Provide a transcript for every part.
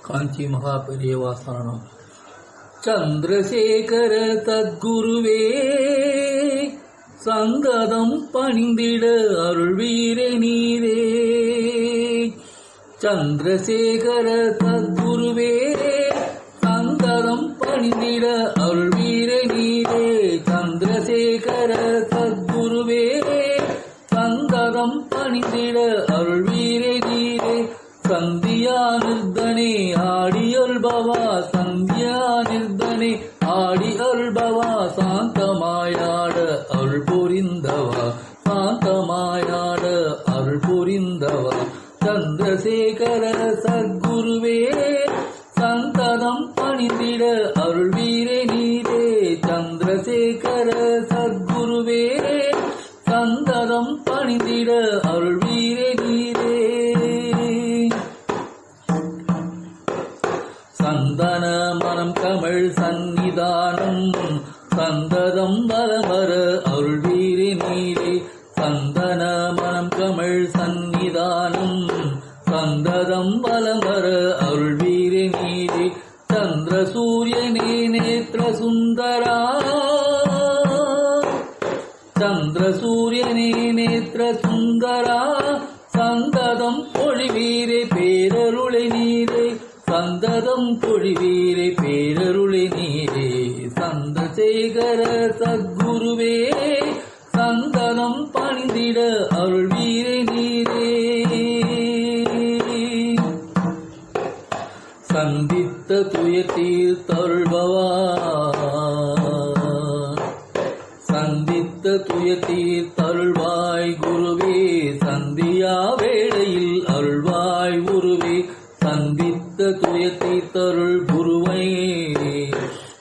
காஞ்சி மகா பெரியவா சரணம். சந்திரசேகர தத்குருவே சங்கதம் பணிந்திட அருள்வீரே நீரே. சந்திரசேகர தத்குருவே சங்கதம் பணிந்திட அருள்வீரே நீரே. சந்திரசேகர தத்குருவே சங்கதம் பணிந்திட அருள்வீரே நீரே. சந்தியா நிர்தனே ஆடி அருள்பவா, சந்தியா நிர்தனே ஆடி அருள்பவா, சாந்தமாயாட அருள் புரிந்தவா, சாந்தமாயாட அருள் புரிந்தவா. சந்திரசேகர சத்குருவே சந்ததம் பணிந்திட அருள்வீரே நீரே. சந்திரசேகர சத்குருவே சந்ததம் பணிந்திட அருள்வீரே நீரே. சந்தன மனம் கமழ் சந்நிதானம் சந்ததம் வலமர அருள்வீரே நீரே. சந்தன மனம் கமழ் சந்நிதானம் சந்ததம் வலமர அருள்வீரே நீரே. சந்திர சூரியனே நேத்திர சுந்தரா, சந்திர சூரியனே நேத்திர சுந்தரா, சந்ததம் பொழிவீரே பேரருளை நீரே, சந்ததம் பொழிவீரே பேரருளை நீரே. சந்திரசேகர சத்குருவே சந்தனம் பணிந்திட அருள்வீரே நீரே. சந்தித்த துயத்தில் தருள்பவா, சந்தித்த துயத்தில் தருள்வாய் குருவே, சந்தியா வேளையில் அருள்வாய் குருவே. சந்தித்த துயத்தில் தருள் குருவை,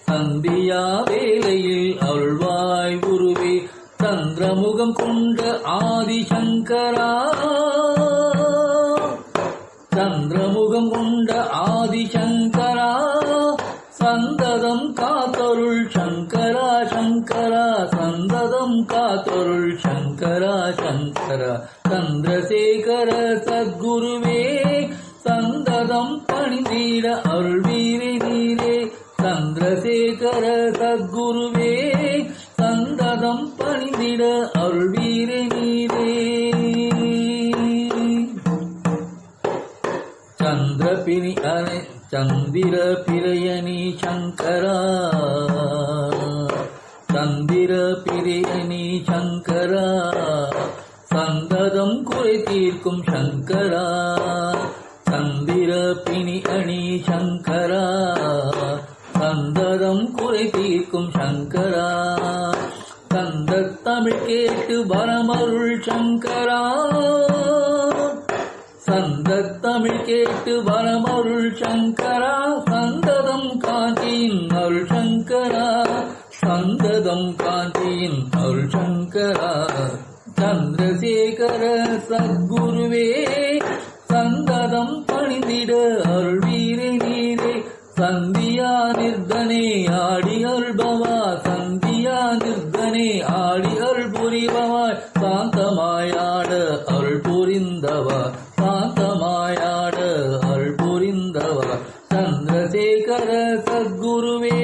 சந்தியா வேளையில் அருள்வாய் குருவே. சந்திரமுகம் கொண்ட ஆதிசங்கரா, சந்திரமுகம் கொண்ட ஆதிசங்கரா, சந்ததம் காத்தருள் சங்கரா சங்கரா, சந்ததம் காத்தருள் சங்கரா சங்கரா. சந்திரசேகர சத்குருவே சந்ததம் பணிந்திட அருள்வீரே நீரே. சந்திரசேகர சத்குருவே சந்ததம் பணிந்திட அருள்வீரே நீரே. சந்திரபிணி அனை சந்திர பிரியணி சங்கரா, சந்திர பிரியணி சங்கரா, சந்ததம் குறை தீர்க்கும் சங்கரா. சந்திர பிணி அணி சங்கரா, சந்ததம் குறை தீர்க்கும் சங்கரா. சந்த தமிழ் கேட்டு வரமருள் சங்கரா, சந்த தமிழ் கேட்டு வரமருள் சங்கரா. சந்ததம் காஞ்சியின் அருள் சங்கரா, சந்ததம் காஞ்சியின் அருள் சங்கரா. சந்திரசேகர சத்குருவே சந்ததம் பணிந்திட அருள்வீரே நீரே. சந்தியா நிர்தனே ஆடி அருள்பவா, சந்தியா நிர்தனே ஆடி அருள் புரிபவாய், சாந்தமாயாட அருள் புரிந்தவா, சாந்தமாயாட அருள் புரிந்தவா. சந்திரசேகர சத்குருவே